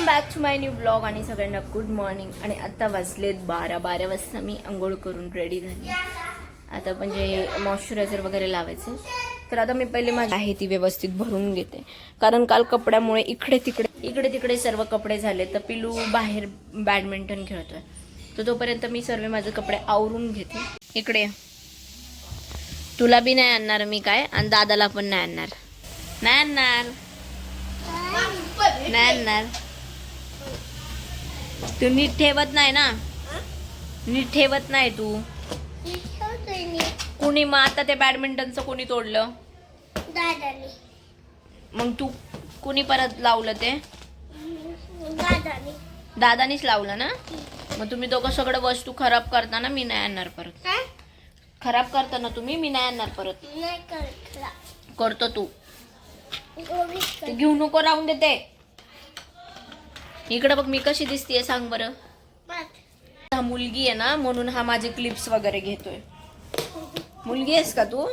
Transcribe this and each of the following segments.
Welcome back to my new blog आणि सगळ्यांना good morning. आणि आता वाजलेत 12 वाजता मी आंघोळ करून रेडी झाली. आता म्हणजे मॉइश्चरायझर वगैरे लावायचं. तर आता मी पहिले माझी आहे ती व्यवस्थित भरून घेते, कारण काल कपड्यामुळे इकडे तिकडे सर्व कपडे झाले. तर पिलू बाहेर बॅडमिंटन खेळतोय, तर तोपर्यंत मी सर्व माझे कपडे आवरून घेते. इकडे तुला बी नाही आणणार मी काय, आणि दादाला पण नाही आणणार. तू नीट ठेवत नाही ना, नीट ठेवत नाही तू. कुणी मग आता ते बॅडमिंटनचं कोणी तोडलं? मग तू कुणी परत लावलं ते? दादानीच लावलं ना. मग तुम्ही दोघं सगळं वस्तू खराब करताना मी नाही आणणार परत. खराब करताना तुम्ही, मी नाही आणणार परत. करतो तू घेऊ नको, राहून देते. इकडे बघ मी कशी दिसतीये सांग बरं. हा मुलगी आहे ना, म्हणून हा माझे क्लिप्स वगैरे घेतोय. मुलगी आहेस का तू?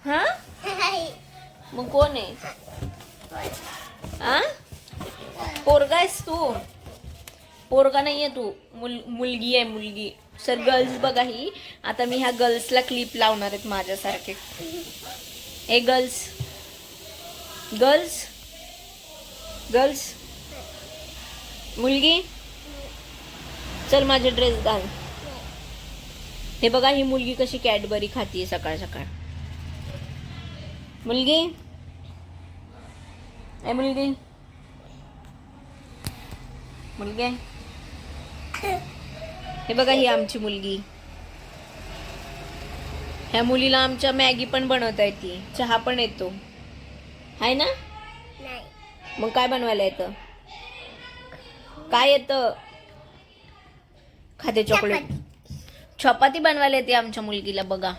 हा मग कोण आहे? पोरगा आहेस तू? पोरगा नाहीये तू, मुलगी आहे मुलगी. सर गर्ल्स बघा ही. आता मी ह्या गर्ल्सला क्लिप लावणार आहेत माझ्यासारखे. ए गर्ल्स गर्ल्स गर्ल्स मुलगी चल माझे ड्रेस घाल. हे बघा ही मुलगी कशी कॅडबरी खातीये सकाळ सकाळ. मुलगी ए मुलगी मुलगी हे बघा ही आमची मुलगी. ह्या मुलीला आमच्या मॅगी पण बनवता येते, चहा पण येतो, हाय ना? मग काय बनवायला येतं? काय येतं? खाते चॉकलेट. चपाती बनवायला येते आमच्या मुलगीला बघा.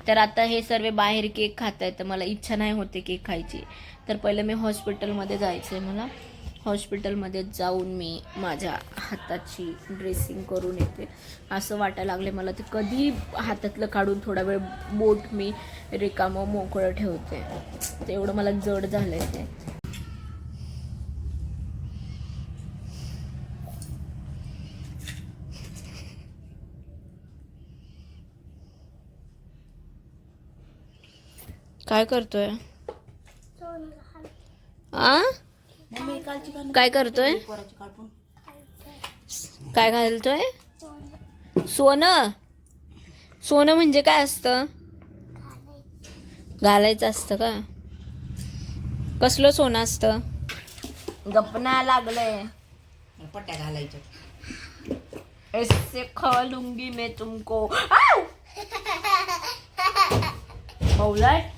तर आता हे सर्व बाहेर केक खात आहेत, तर मला इच्छा नाही होते केक खायची. तर पहिलं मी हॉस्पिटलमध्ये जायचं आहे. मला हॉस्पिटलमध्ये जाऊन मी माझ्या हाताची ड्रेसिंग करून येते. असं वाटायला लागले मला ते कधी हातातलं काढून थोडा वेळ बोट मी रिकामं मोकळं ठेवते. तेवढं मला जड झालंय ते. काय करतोय? काय करतोय? काय घालतोय? सोनं. सोनं म्हणजे काय असतं? घालायचं असतं का? कसलं सोनं असतं? गप्पना लागलंय. पट्ट्या घालायच्या. ऐसे खा लूंगी मैं तुमको. मौलाट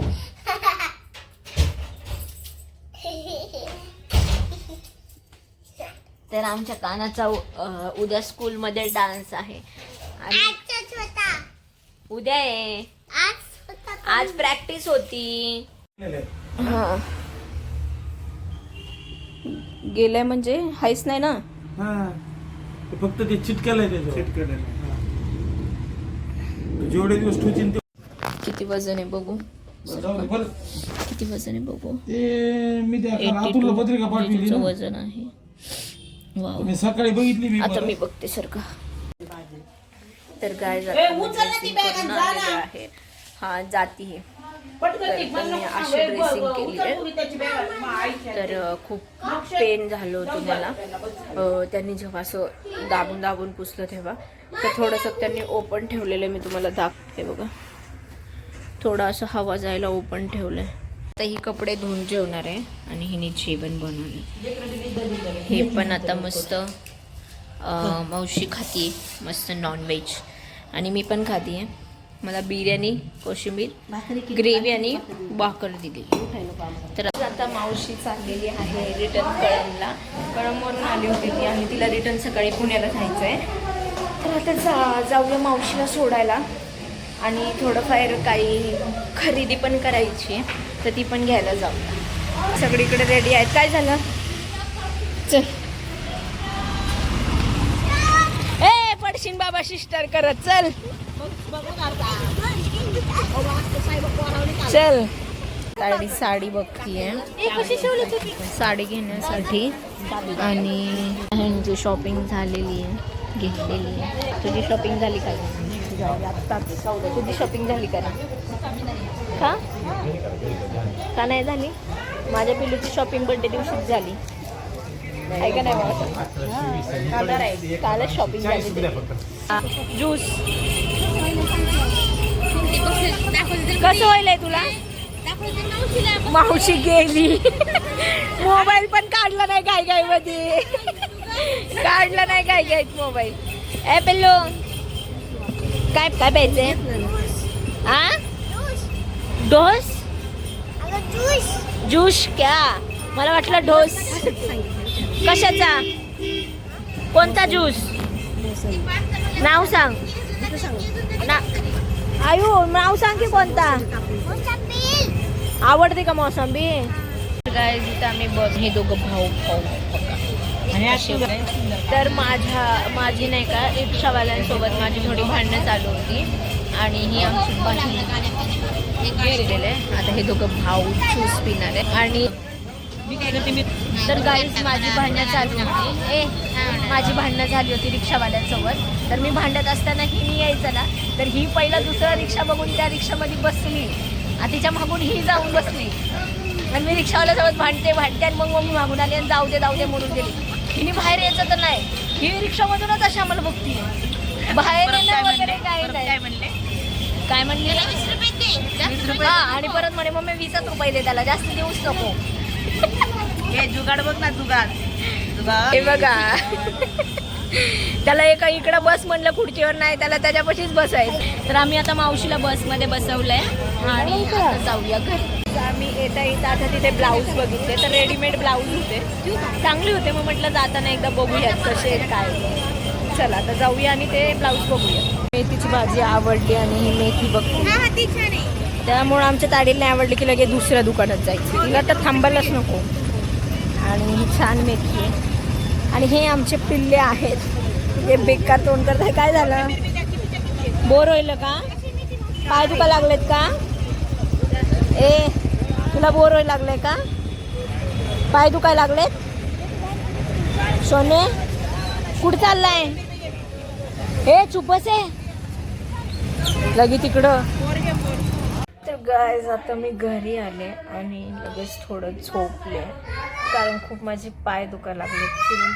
तर आमच्या कानाचा उद्या स्कूलमध्ये डान्स आहे. आणि उद्या आहे, आज प्रॅक्टिस होती. हा गेलाय म्हणजे हायच नाही ना. फक्त ते चिटकेलंय जेवढे दिवस ठेवतील. किती वजन आहे बघू, किती वजन आहे बघू. मी पत्रिका पाठवली वजन आहे. वाव. सकाळी बघितली मी. आता मी बघते सर का. तर काय आहे हा जाती आहे. मी अशी ड्रेसिंग केली आहे. तर खूप पेन झालं होतं मला. त्यांनी जेव्हा असं दाबून दाबून पुसलं तेव्हा. तर थोडंसं त्यांनी ओपन ठेवलेलं मी तुम्हाला दाखवते बघा. थोडं असं हवा जायला ओपन ठेवलंय. आता ही कपडे धुवून जेवणार आहे आणि हिने जेवण बनवलं. हे पण आता मस्त मावशी खाती मस्त नॉनव्हेज, आणि मी पण खाती आहे. मला बिर्याणी, कोशिंबीर, ग्रेव्ही आणि भाकर दिली. तर आता मावशी चाललेली आहे रिटर्न कळमला. कळमवरून आली होती ती आणि तिला रिटर्न सकाळी पुण्याला जायचं आहे. तर आता जाऊया मावशीला सोडायला. आणि थोडंफार काही खरेदी पण करायची आहे, तर ती पण घ्यायला जाऊ. सगळीकडे रेडी आहेत. काय झालं? चल ए पडशीन बाबा सिस्टर करत. चल चल. साडी बघतीये साडी घेण्यासाठी आणि ह्यांची शॉपिंग झालेली आहे, घेतलेली आहे. तुझी शॉपिंग झाली का? तुझी शॉपिंग झाली का? का नाही झाली? माझ्या पिल्लूची शॉपिंग बर्थडे दिवशीच झाली आहे का नाही बाबा? कालच शॉपिंग झाली. ज्यूस कसं व्हायलंय तुला? मावशी गेली. मोबाईल पण काढला नाही काय मध्ये. काढला नाही काय मोबाईल. ए पिल्लू काय काय प्यायचंय? हा डोस ज्यूस क्या? मला वाटलं डोस. कशाचा? कोणता ज्यूस? नाव सांग ना. आयु नाव सांग की कोणता? आवडते का मोसंबी? गाईज इथं आम्ही बघ हे दोघं भाऊ तर माझी नाही का रिक्षावाल्यांसोबत माझी थोडी भांडणं चालू होती आणि ही आमची बहीण गेलेले आहे. आता हे दोघं भाऊ ज्यूस पिणार आहे. आणि तर गाईज माझी भांडणं चालू होती. माझी भांडणं झाली होती रिक्षावाल्यांसोबत. तर मी भांडत असताना हिने यायचं ना, तर ही पहिला दुसरा रिक्षा बघून त्या रिक्षामध्ये बसली आणि तिच्या मागून ही जाऊन बसली आणि मी रिक्षावाल्यासोबत भांडते आणि मग मम्मी मागून आली आणि जाऊ दे म्हणून गेली. हिने बाहेर यायचं तर नाही, ही रिक्षामधूनच अशी आम्हाला बघती. बाहेर येणं वगैरे काय म्हणले? 20 रुपये. हा आणि परत म्हणे मम्मी 20 रुपये दे, त्याला जास्त देऊच नको. हे जुगाड बघ ना, जुगाड हे बघा. त्याला एका इकडं बस म्हणलं खुर्चीवर नाही, त्याला त्याच्यापाशीच बसायचं. तर आम्ही आता मावशीला बसमध्ये बसवलंय आणि आता जाऊया घरी. आम्ही येता आता तिथे ब्लाऊज बघितले, तर रेडीमेड ब्लाऊज होते, चांगले होते. मग म्हटलं जाताना एकदा बघूयात कसे काय. चला आता जाऊया आणि ते ब्लाऊज बघूया. मेथीची भाजी आवडली आणि ही मेथी बघते, त्यामुळे आमच्या ताडीला नाही आवडली की लगेच दुसऱ्या दुकानात जायचं. तिला तर थांबायलाच नको. आणि ही छान मेथी आहे. आणि हे आमचे पिल्ले आहेत, हे बेकार तोंड करतात. काय झालं? बोर होईल का? पाय दुखा लागलेत का? ए तुला बोर होईल लागले का? पाय दुखाय लागलेत? सोने कुठं चाललाय? हे चुपच आहे लगी तिकडं. तर गाईज आता मी घरी आले आणि लगेच थोडं झोपले, कारण खूप माझे पाय दुखायला लागले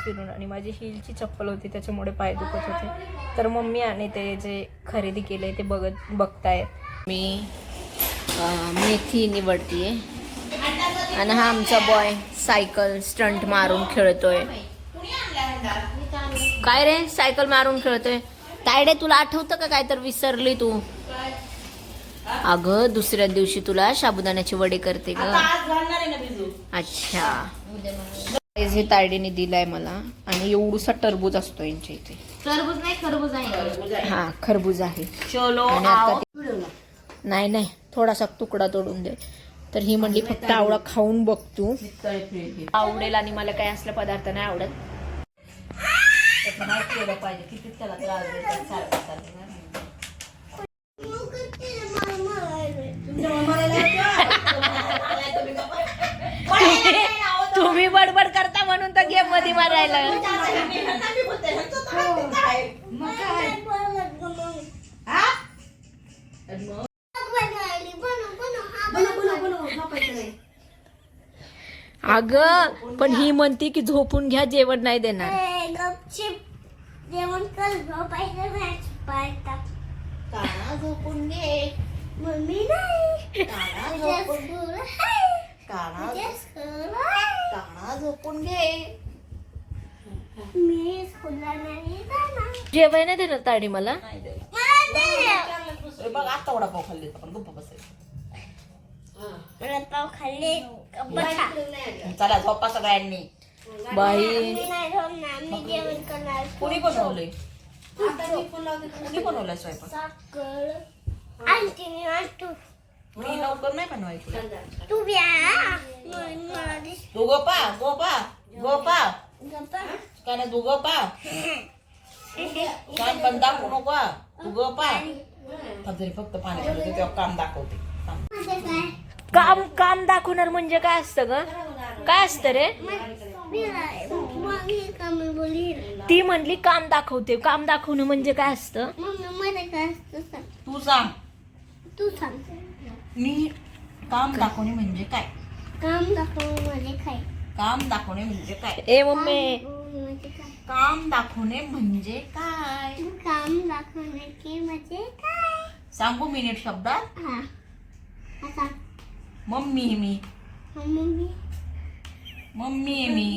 फिरून आणि माझी हिलची चप्पल होती त्याच्यामुळे पाय दुखत होते. तर मम्मी आणि ते जे खरेदी केले ते बघतायत. मी मेथी निवडतीये आणि हा आमचा बॉय सायकल स्टंट मारून खेळतोय. काय रे सायकल मारून खेळतोय? तायडे तुला आठवतं का काय तर विसरली तू? अगं दुसऱ्या दिवशी तुला साबुदाण्याची वडे करते ग. अच्छा. हे तायडीने दिलाय मला आणि एवढूसा टरबूज असतो यांच्या इथे. टरबूज नाही, खरबूज आहे. हा खरबूज आहे. नाही थोडासा तुकडा तोडून दे. तर ही म्हणली फक्त आवळा खाऊन बघ तू, आवडेल. आणि मला काय असला पदार्थ नाही आवडत. तुम्ही बडबड करता म्हणून तर गेम मध्ये मारायला. अगं पण ही म्हणती की झोपून घ्या, जेवण नाही देणार. जेवण कर, झोपायचं झोपून घे. मम्मी नाही झोपून घे. मी स्कूलला नाही जाणार. जेवाय नाही देणार ताडी मला. बघ आता वडापाव खाल्ले आपण गप्पा बसायचं. वडापाव खाल्ले. चला झोपा सगळ्यांनी. बाई मी जेवण करणार. कोणी बनवलंय? कोणी बनवलंय स्वयंपाक? साखर आणखी आणतो. मी लवकर नाही बनवायचं. तू तू गोपा काय नाही, तू गोपा काय पण दाखवू नको. तू गोपा फक्त पाणी तेव्हा काम दाखवते. काम दाखवणार म्हणजे काय असतं ग? काय असतं रे? मग हे काम बोली ती म्हणली काम दाखवते. काम दाखवणं म्हणजे काय असतं? मम्मी मला काय असतं सांग. तू सांग. तू सांग. मी काम दाखवणे म्हणजे काय? काम दाखव म्हणजे काय? काम दाखवणे म्हणजे काय? ए मम्मी, म्हणजे काय? काम दाखवणे म्हणजे काय? काम दाखवण्याचे म्हणजे काय? सांगू मी नीट शब्दात? हा आता मम्मी आहे मी. मम्मी मम्मी आहे मी.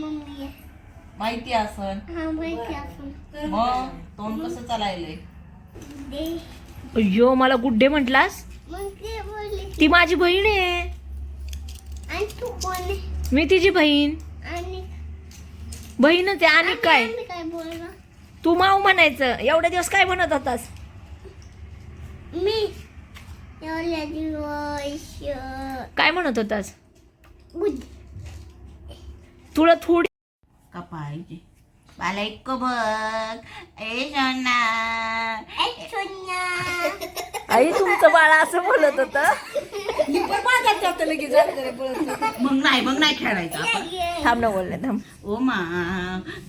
मम्मी माहिती असन. हा माहिती असून मग तोंड कसं चालायलंय? दे अय्यो मला गुड्डे म्हटलास? मग ते बोलले ती माझी बहीण आहे. आणि तू कोण आहे? मी तिची बहीण. आणि बहीणच आहे आणि काय? आम्ही काय बोललो? तू माऊ म्हणायचं. एवढ्या दिवस काय म्हणत होतास? मी एवढ्या दिवस काय म्हणत होतास? गुड तुला थोडी का पाहिजे? मला एक बघ. ए सोना. आई तुमचं बाळ असं बोलत होत. मग नाही खेळायचं आपण. थांब ना बोलले थांब. ओ मा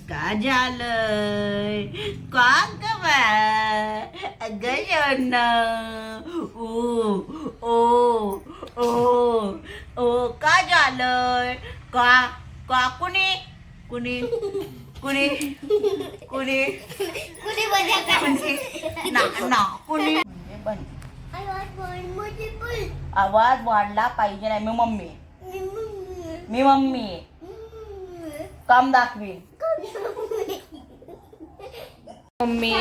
का झालंय? का ग बा? अगं सोना. ओ ओ ओ ओ का झालंय? का का कुणी कुणी कुणी कुणी कुणी बजा कुणी ना ना कुणी म्हणजे बन. आवाज बोल मुझे बोल आवाज वाढला पाहिजे नाही. मी मम्मी. मी मम्मी काम दाखवीन. मम्मी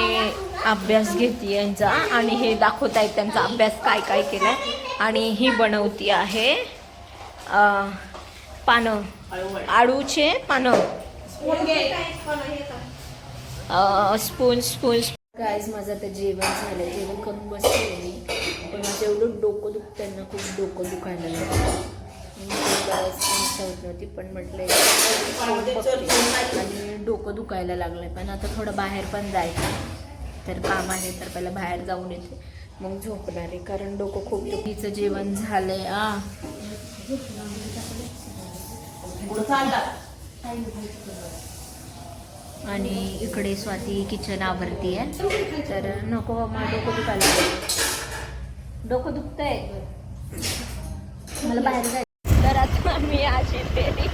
अभ्यास घेते यांचा आणि हे दाखवतायत त्यांचा अभ्यास काय काय केलाय. आणि ही बनवती आहे पानं, आळूचे पानं. Spoon spoon. गाईज माझं आता जेवण झालं. जेवण करून बसले मी. पण माझं एवढं डोकं दुखतंय ना, खूप डोकं दुखायला लागलं. इच्छा होत नव्हती पण म्हटलं आणि डोकं दुखायला लागलं. पण आता थोडं बाहेर पण जायचं तर काम आहे, तर पहिला बाहेर जाऊन येते मग झोपणार आहे, कारण डोकं खूप दुखीचं. जेवण झालंय. आणि इकडे स्वाती किचन आवरती आहे. तर नको बाबा, डोकं दुखायला लागलं. डोकं दुखतंय, मला बाहेर जायचं. तर आता मी अशी फेरी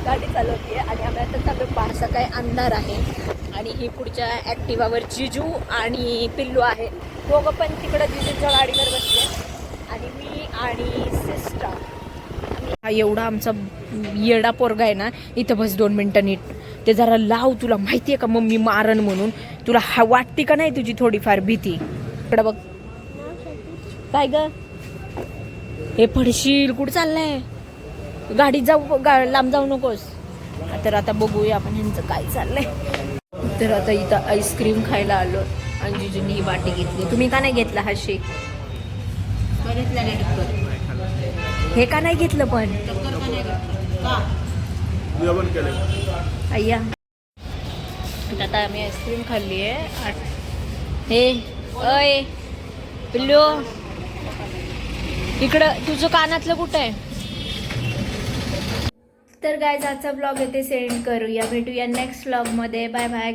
गाडी चालवते आणि आम्ही आता चालू. फारसा काय अंधार आहे आणि ही पुढच्या ॲक्टिवावर जिजू आणि पिल्लू आहे. दोघं पण तिकडं जिजूच्या गाडीवर बसले आणि मी आणि सिस्टर. हा एवढा आमचा येडा पोरगा आहे ना. इथं बस 2 मिनटं नीट. ते जरा लाव. तुला माहिती आहे का मम्मी मारण म्हणून? तुला वाटते का नाही तुझी थोडीफार भीती? इकडं बघ. काय ग हे पडशील. कुठं चाललंय? गाडीत जाऊ, लांब जाऊ नकोस. तर आता बघूया आपण ह्यांचं काय चाललंय. तर आता इथं आईस्क्रीम खायला आलो आणि जिजूंनी ही वाटी घेतली. तुम्ही का नाही घेतला हा शेक? हे का नाही घेतलं पण? अय्या आता आम्ही आईस्क्रीम खाल्ली आहे. हे अय पिल्लू, इकडं तुझं कानातलं कुठं आहे? तर गाईज आजचा ब्लॉग येथे सेंड करूया. भेटूया नेक्स्ट ब्लॉगमध्ये. Bye bye.